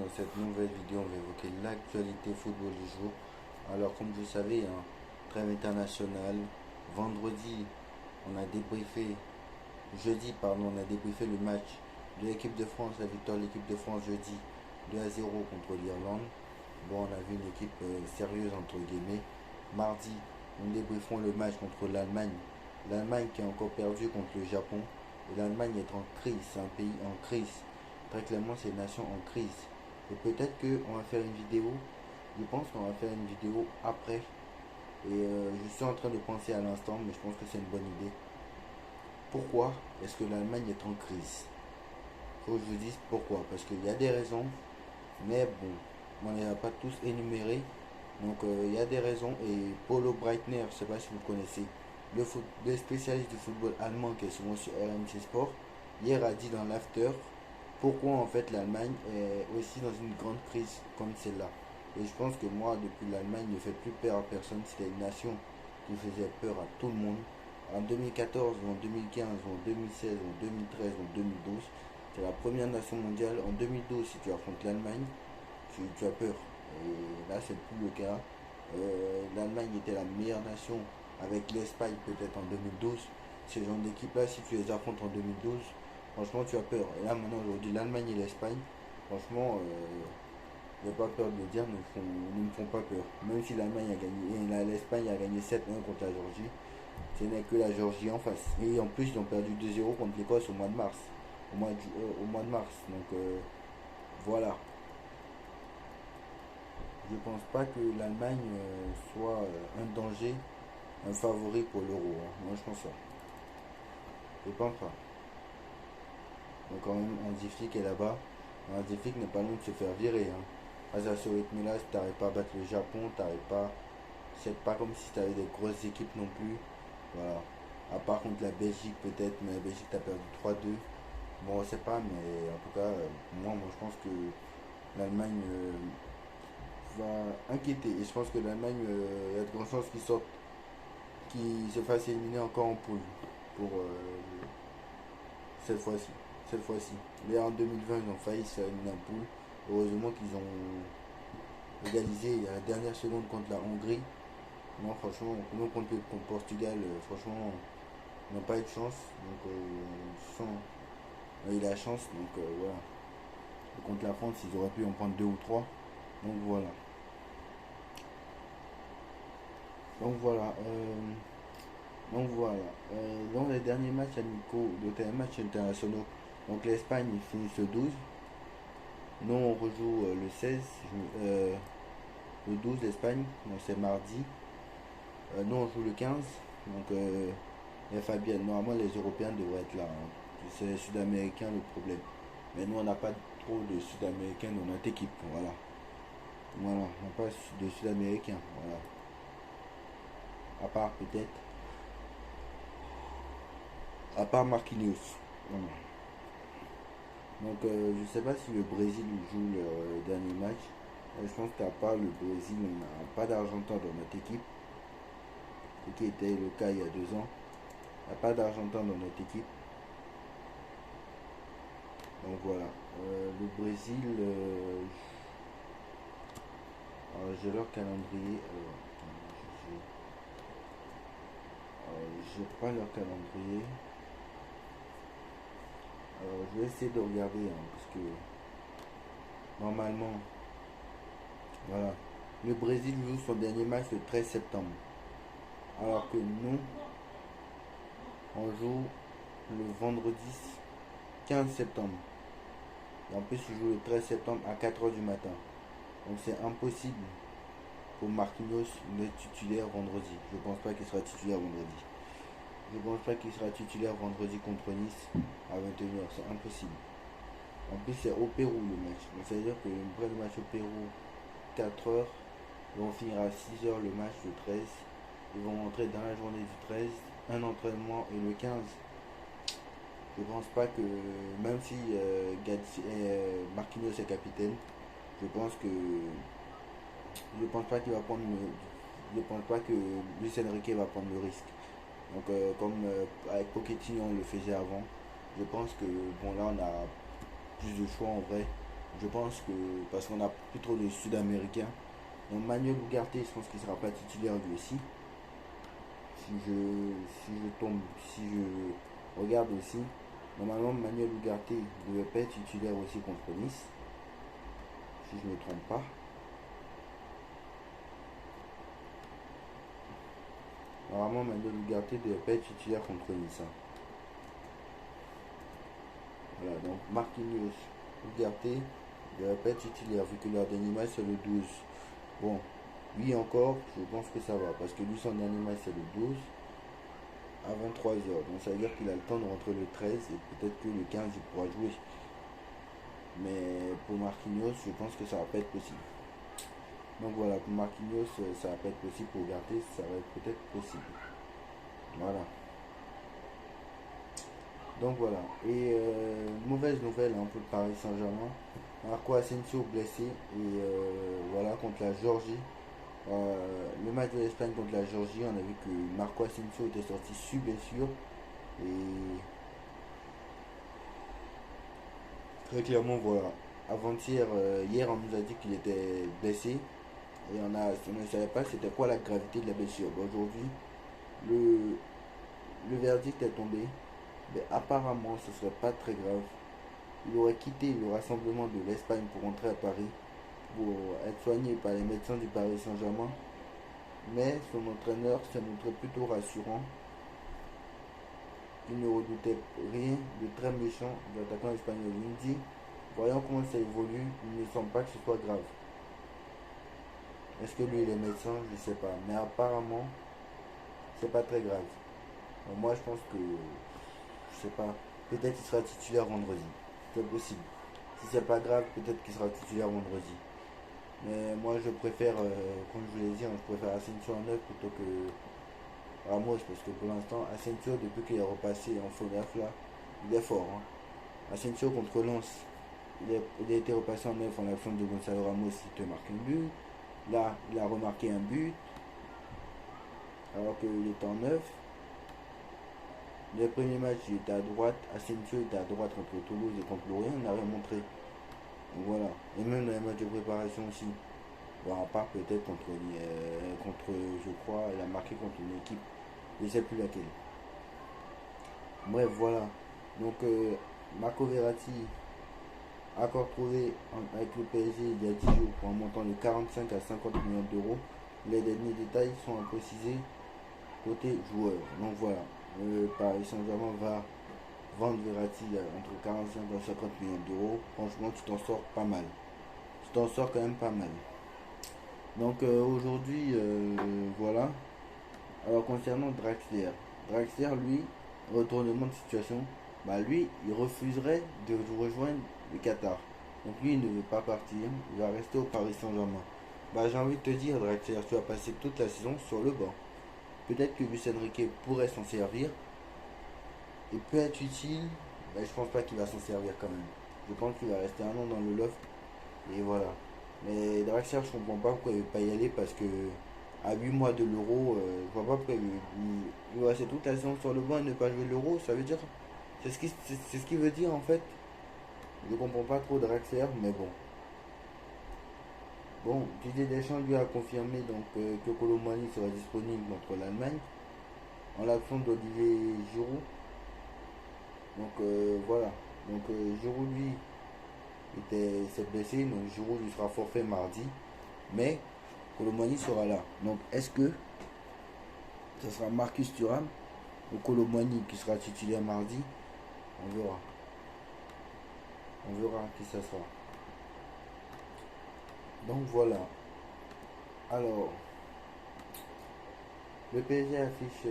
dans cette nouvelle vidéo, on va évoquer l'actualité football du jour. Alors, comme vous le savez, trêve internationale. Vendredi, on a débriefé, jeudi, pardon, on a débriefé le match de l'équipe de France, la victoire de l'équipe de France jeudi 2-0 contre l'Irlande. Bon, on a vu une équipe sérieuse, entre guillemets. Mardi, nous débrieferons le match contre l'Allemagne. L'Allemagne qui a encore perdu contre le Japon. Et l'Allemagne est en crise, c'est un pays en crise. Très clairement, c'est une nation en crise. Et peut-être qu'on va faire une vidéo, je pense qu'on va faire une vidéo après. Et je suis en train de penser à l'instant, mais je pense que c'est une bonne idée. Pourquoi est-ce que l'Allemagne est en crise? Il faut que je vous dise pourquoi. Parce qu'il y a des raisons, mais bon, on ne les a pas tous énumérées. Donc il y a des raisons. Et Paulo Breitner, je ne sais pas si vous le connaissez, le spécialiste du football allemand qui est souvent sur RMC Sport, hier a dit dans l'after pourquoi en fait l'Allemagne est aussi dans une grande crise comme celle-là. Et je pense que moi, depuis l'Allemagne ne fait plus peur à personne. C'était une nation qui faisait peur à tout le monde. En 2014, ou en 2015, ou en 2016, ou en 2013, ou en 2012, c'est la première nation mondiale. En 2012, si tu affrontes l'Allemagne, tu as peur. Et là, c'est plus le cas. L'Allemagne était la meilleure nation avec l'Espagne peut-être en 2012. Ces genres d'équipes-là, si tu les affrontes en 2012, franchement, tu as peur. Et là, maintenant, aujourd'hui, l'Allemagne et l'Espagne, franchement, j'ai pas peur de le dire, ne me font pas peur. Même si l'Allemagne a gagné, l'Espagne a gagné 7-1 contre la Géorgie, ce n'est que la Géorgie en face. Et en plus, ils ont perdu 2-0 contre l'Écosse au mois de mars. Au mois de mars. Donc, voilà. Je pense pas que l'Allemagne soit un danger, un favori pour l'euro, hein. Moi, je pense ça. Je pense pas. Donc, quand même, Hansi Flick est là-bas. Hansi Flick n'est pas loin de se faire virer, hein. À ce rythme-là, si t'arrives pas à battre le Japon, t'arrives pas. C'est pas comme si t'avais des grosses équipes non plus. Voilà. À part contre la Belgique, peut-être, mais la Belgique, t'as perdu 3-2. Bon, on sait pas, mais en tout cas, moi, je pense que l'Allemagne va inquiéter. Et je pense que l'Allemagne, il y a de grandes chances qu'ils se fassent éliminer encore en poule pour cette fois-ci. Cette fois-ci. Mais en 2020, ils ont failli se faire éliminer en poule. Heureusement qu'ils ont égalisé à la dernière seconde contre la Hongrie. Non, franchement, nous contre le Portugal, franchement, on n'a pas eu de chance. Donc, on a eu la chance. Donc, voilà. Et contre la France, ils auraient pu en prendre deux ou trois. Donc, voilà. Donc, voilà. Dans les derniers matchs amicaux, les matchs internationaux, donc l'Espagne, ils finissent le 12. Nous, on rejoue le 16. Le 12, l'Espagne. Donc, c'est mardi. Nous, on joue le 15. Donc, les Fabienne, normalement, les Européens devraient être là, hein. C'est les Sud-Américains le problème. Mais nous, on n'a pas trop de Sud-Américains dans notre équipe. Voilà. Voilà. On n'a pas de Sud-Américains. Voilà. À part peut-être. À part Marquinhos. Voilà. Donc, je ne sais pas si le Brésil joue le dernier match. Je pense qu'à part le Brésil, on n'a pas d'Argentin dans notre équipe. Ce qui était le cas il y a 2 ans. Il n'y a pas d'Argentin dans notre équipe. Donc voilà. Le Brésil, j'ai leur calendrier. J'ai pas leur calendrier. Je vais essayer de regarder, hein, parce que normalement, voilà. Le Brésil joue son dernier match le 13 septembre. Alors que nous, on joue le vendredi 15 septembre. Et en plus, il joue le 13 septembre à 4h du matin. Donc c'est impossible pour Marquinhos d'être titulaire vendredi. Je pense pas qu'il sera titulaire vendredi. Je pense pas qu'il sera titulaire vendredi contre Nice à 21h. C'est impossible. En plus, c'est au Pérou le match. Donc ça veut dire que après le match au Pérou, 4h, ils vont finir à 6h le match le 13. Ils vont rentrer dans la journée du 13, un entraînement et le 15. Je pense pas que, même si Marquinhos est capitaine, je pense que je pense pas qu'il va prendre je pense pas que Luis Enrique va prendre le risque. Donc comme avec Pochettino on le faisait avant, je pense que bon là on a plus de choix en vrai. Je pense que parce qu'on a plus trop de Sud-Américains. Donc Manuel Ugarte, je pense qu'il ne sera pas titulaire lui aussi. Si je regarde aussi, normalement Manuel Ugarte ne devait pas être titulaire aussi contre Nice, si je ne me trompe pas. Normalement Manuel Ugarte ne devait pas être titulaire contre Nice, hein. Voilà, donc Marquinhos, Ugarte ne devait pas être titulaire vu que leur dernier match c'est le 12. Bon, lui encore, je pense que ça va, parce que lui son dernier match c'est le 12 à 23 h. Donc ça veut dire qu'il a le temps de rentrer le 13 et peut-être que le 15 il pourra jouer. Mais pour Marquinhos, je pense que ça va pas être possible. Donc voilà, pour Marquinhos, ça va pas être possible. Pour Ugarte, ça va être peut-être possible. Voilà. Donc voilà. Et mauvaise nouvelle hein, pour le Paris Saint-Germain. Marco Asensio blessé. Et voilà, contre la Géorgie. Le match de l'Espagne contre la Géorgie, on a vu que Marco Asensio était sorti sous blessure. Et très clairement, voilà. Avant-hier, hier, on nous a dit qu'il était blessé. Et on ne savait pas c'était quoi la gravité de la blessure. Bon, aujourd'hui, le, le verdict est tombé. Mais apparemment, ce serait pas très grave. Il aurait quitté le rassemblement de l'Espagne pour rentrer à Paris, pour être soigné par les médecins du Paris Saint-Germain. Mais son entraîneur s'est montré plutôt rassurant. Il ne redoutait rien de très méchant de l'attaquant espagnol. Il me dit, voyons comment ça évolue, il ne semble pas que ce soit grave. Est-ce que lui il est médecin? Je ne sais pas. Mais apparemment, c'est pas très grave. Donc moi je pense que, je sais pas, peut-être qu'il sera titulaire vendredi. C'est possible. Si c'est pas grave, peut-être qu'il sera titulaire vendredi. Mais moi je préfère, comme je vous l'ai dit, hein, je préfère Asensio en neuf plutôt que Ramos parce que pour l'instant, Asensio, depuis qu'il est repassé en faux neuf là, il est fort, hein. Asensio contre Lens, il a été repassé en neuf en l'absence de Gonzalo Ramos, il te marque un but. Là, il a remarqué un but alors qu'il était en neuf. Le premier match, il était à droite, Asensio était à droite contre Toulouse et contre Lorient, on avait montré. Donc voilà. Et même dans les matchs de préparation aussi. Bon, à part peut-être contre, je crois, il a marqué contre une équipe, je ne sais plus laquelle. Bref, voilà. Donc, Marco Verratti, accord trouvé avec le PSG il y a 10 jours pour un montant de 45 à 50 millions d'euros. Les derniers détails sont à préciser côté joueur. Donc voilà, le Paris Saint-Germain va vendre Verratti entre 45 et 50 millions d'euros. Franchement, tu t'en sors pas mal. Tu t'en sors quand même pas mal. Donc aujourd'hui, voilà. Alors concernant Draxler, Draxler lui, retournement de situation, bah lui, il refuserait de rejoindre le Qatar. Donc lui, il ne veut pas partir, il va rester au Paris Saint-Germain. Bah j'ai envie de te dire, Draxler, tu vas passer toute la saison sur le banc. Peut-être que Luis Enrique pourrait s'en servir et peut être utile, mais je pense pas qu'il va s'en servir quand même. Je pense qu'il va rester un an dans le loft et voilà. Mais Draxler, je comprends pas pourquoi il veut pas y aller parce que à 8 mois de l'euro, je vois pas pourquoi il va rester toute la saison sur le banc et ne pas jouer l'euro. Ça veut dire. C'est ce qu'il veut dire en fait. Je comprends pas trop Draxler, mais bon. Bon, Didier Deschamps lui a confirmé donc que Colomani sera disponible contre l'Allemagne en l'absence d'Olivier Giroud. Donc voilà. Donc Giroud lui s'est blessé, donc Giroud lui sera forfait mardi. Mais Colomani sera là. Donc est-ce que ce sera Marcus Thuram ou Colomani qui sera titulaire mardi? On verra. On verra qui ça sera. Donc voilà. Alors, le PSG affiche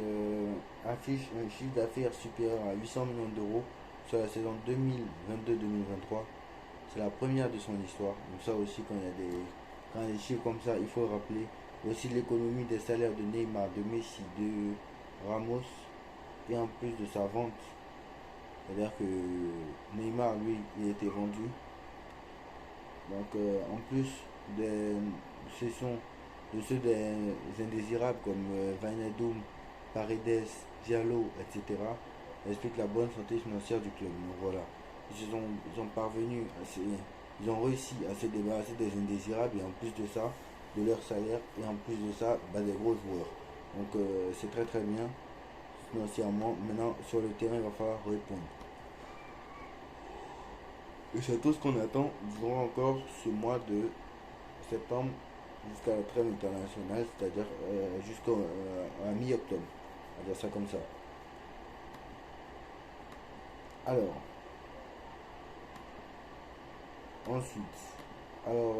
un chiffre d'affaires supérieur à 800 millions d'euros sur la saison 2022-2023. C'est la première de son histoire. Donc ça aussi, quand il y a des chiffres comme ça, il faut rappeler. Aussi l'économie des salaires de Neymar, de Messi, de Ramos et en plus de sa vente. C'est-à-dire que Neymar, lui, il a été vendu. Donc en plus des cessions de ceux des indésirables comme Wijnaldum, Paredes, Diallo, etc. explique la bonne santé financière du club. Donc voilà, ils ont parvenu Ils ont réussi à se débarrasser des indésirables et en plus de ça, de leur salaire et en plus de ça, bah, des gros joueurs. Donc c'est très très bien financièrement. Maintenant, sur le terrain, il va falloir répondre. Et c'est tout ce qu'on attend durant encore ce mois de septembre jusqu'à la trêve internationale, c'est-à-dire jusqu'à mi-octobre. On va dire ça comme ça. Alors, ensuite, alors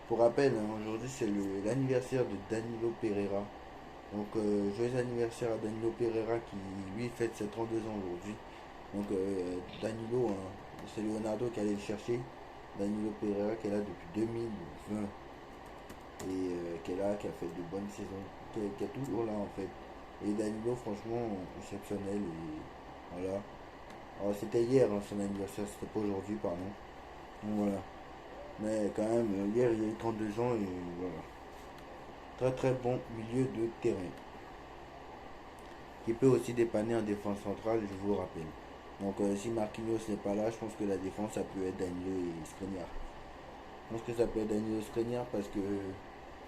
pour rappel, hein, aujourd'hui c'est l'anniversaire de Danilo Pereira. Donc, joyeux anniversaire à Danilo Pereira qui lui fête ses 32 ans aujourd'hui. Donc, Danilo, hein, c'est Leonardo qui allait le chercher. Danilo Pereira qui est là depuis 2020 et qui est là, qui a fait de bonnes saisons, qui est toujours là en fait. Et Danilo, franchement, exceptionnel. Et voilà. Alors, c'était hier hein, son anniversaire, c'était pas aujourd'hui, pardon. Donc voilà. Mais quand même, hier il a eu 32 ans et voilà. Très très bon milieu de terrain. Qui peut aussi dépanner en défense centrale, je vous rappelle. Donc si Marquinhos n'est pas là, je pense que la défense, ça peut être Danilo et Skriniar. Je pense que ça peut être Danilo et Skriniar parce que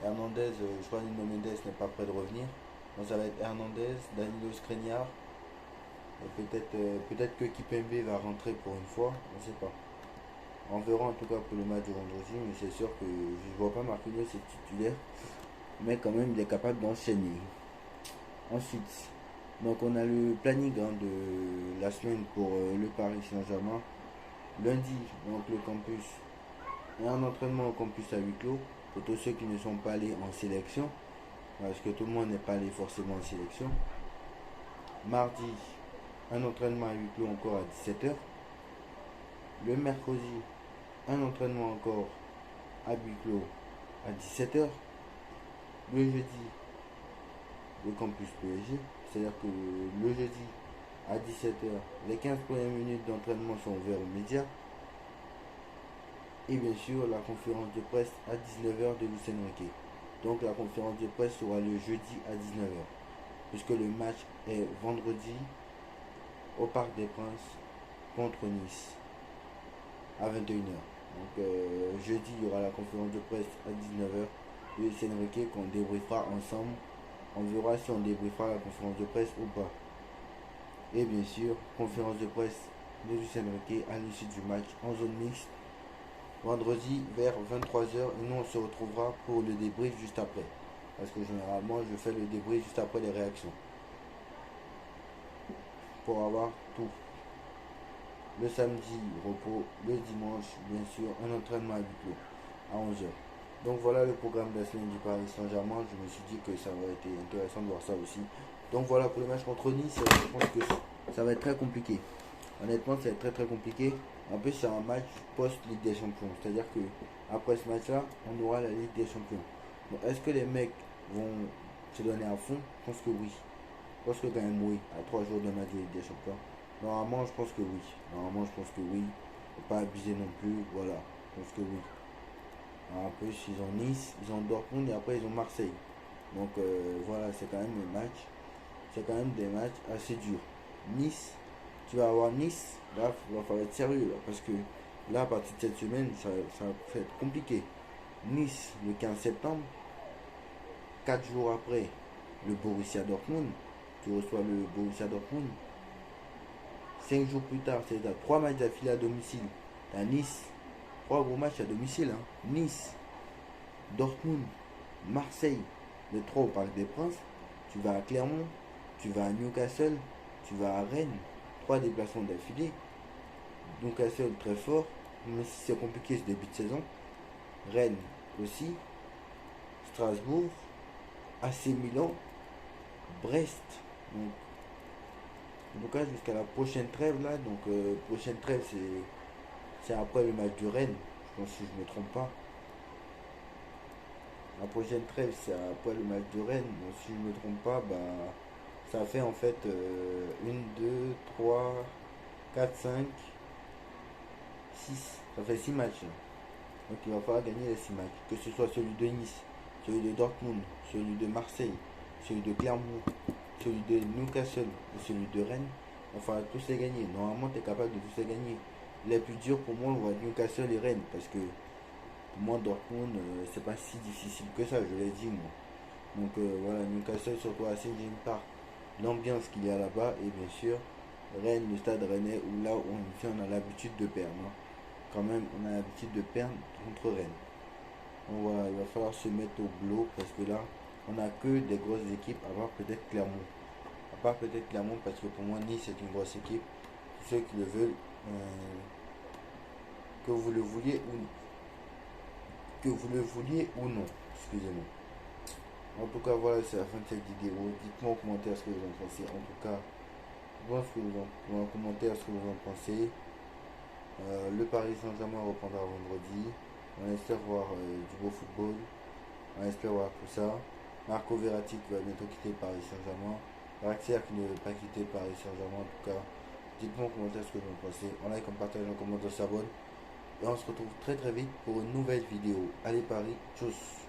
Hernandez, je crois que Nuno Mendes n'est pas prêt de revenir. Donc ça va être Hernandez, Danilo Skriniar. Et peut-être que Kipembe va rentrer pour une fois, on ne sait pas. On verra en tout cas pour le match de vendredi, mais c'est sûr que je ne vois pas Marquinhos être titulaire. Mais quand même, il est capable d'enchaîner. Ensuite, donc on a le planning hein, de la semaine pour le Paris Saint-Germain. Lundi, donc le campus. Il y a un entraînement au campus à huis clos pour tous ceux qui ne sont pas allés en sélection. Parce que tout le monde n'est pas allé forcément en sélection. Mardi, un entraînement à huis clos encore à 17h. Le mercredi, un entraînement encore à huis clos à 17h. Le jeudi, le campus PSG. C'est-à-dire que le jeudi à 17h, les 15 premières minutes d'entraînement sont ouvertes aux médias. Et bien sûr, la conférence de presse à 19h de Luis Enrique. Donc la conférence de presse sera le jeudi à 19h. Puisque le match est vendredi au Parc des Princes contre Nice à 21h. Donc jeudi, il y aura la conférence de presse à 19h. Luis Enrique qu'on débriefera ensemble. On verra si on débriefera la conférence de presse ou pas. Et bien sûr, conférence de presse de Luis Enrique à l'issue du match en zone mixte. Vendredi vers 23h. Et nous, on se retrouvera pour le débrief juste après. Parce que généralement, je fais le débrief juste après les réactions. Pour avoir tout. Le samedi, repos. Le dimanche, bien sûr, un entraînement à huis clos à 11h. Donc voilà le programme de la semaine du Paris Saint-Germain. Je me suis dit que ça aurait été intéressant de voir ça aussi. Donc voilà pour le match contre Nice. Je pense que ça va être très compliqué. Honnêtement, ça va être très très compliqué. En plus, c'est un match post-Ligue des Champions. C'est-à-dire que après ce match-là, on aura la Ligue des Champions. Donc est-ce que les mecs vont se donner à fond? Je pense que oui. Je pense que quand même oui. À 3 jours de match de Ligue des Champions. Normalement, je pense que oui. Normalement, je pense que oui. Faut pas abuser non plus. Voilà. Je pense que oui. En plus, ils ont Nice, ils ont Dortmund et après ils ont Marseille. Donc voilà, c'est quand même un match. C'est quand même des matchs assez durs. Nice, tu vas avoir Nice, là, il va falloir être sérieux là, parce que là, à partir de cette semaine, ça va être compliqué. Nice, le 15 septembre, 4 jours après, le Borussia Dortmund. Tu reçois le Borussia Dortmund. 5 jours plus tard, c'est-à-dire 3 matchs d'affilée à domicile. À Nice, 3 gros matchs à domicile. Hein. Nice, Dortmund, Marseille, les 3 au Parc des Princes. Tu vas à Clermont, tu vas à Newcastle, tu vas à Rennes. 3 déplacements d'affilée. Newcastle très fort, mais si c'est compliqué ce début de saison. Rennes aussi. Strasbourg, AC Milan, Brest. Donc, en tout cas, jusqu'à la prochaine trêve là. Donc, prochaine trêve, c'est après le match de Rennes. Je pense que je ne me trompe pas. La prochaine trêve, c'est après le match de Rennes. Donc, si je ne me trompe pas, bah, ça fait en fait 1, 2, 3, 4, 5, 6. Ça fait 6 matchs. Là. Donc, il va falloir gagner les 6 matchs. Que ce soit celui de Nice, celui de Dortmund, celui de Marseille, celui de Clermont, celui de Newcastle et celui de Rennes. Il va falloir tous les gagner. Normalement, tu es capable de tous les gagner. les plus durs pour moi, on voit Newcastle et Rennes. Parce que pour moi, Dortmund, c'est pas si difficile que ça, je l'ai dit moi. Donc voilà, Newcastle surtout assez gêne par l'ambiance qu'il y a là-bas. Et bien sûr, Rennes, le stade rennais, où là, on a l'habitude de perdre, hein. Quand même, on a l'habitude de perdre contre Rennes. Donc voilà, il va falloir se mettre au boulot parce que là, on n'a que des grosses équipes, à part peut-être Clermont. À part peut-être Clermont, parce que pour moi, Nice est une grosse équipe. Pour ceux qui le veulent, que vous le vouliez ou non. Excusez-moi. En tout cas, voilà, c'est la fin de cette vidéo. Dites-moi en commentaire ce que vous en pensez. En tout cas, dites-moi en commentaire ce que vous en pensez. Le Paris Saint-Germain reprendra vendredi. On espère voir du beau football. On espère voir tout ça. Marco Verratti qui va bientôt quitter Paris Saint-Germain. Draxler qui ne veut pas quitter Paris Saint-Germain. En tout cas, dites-moi en commentaire ce que vous en pensez. On like, on partage, on commente, on s'abonne. Et on se retrouve très très vite pour une nouvelle vidéo. Allez Paris, tchuss.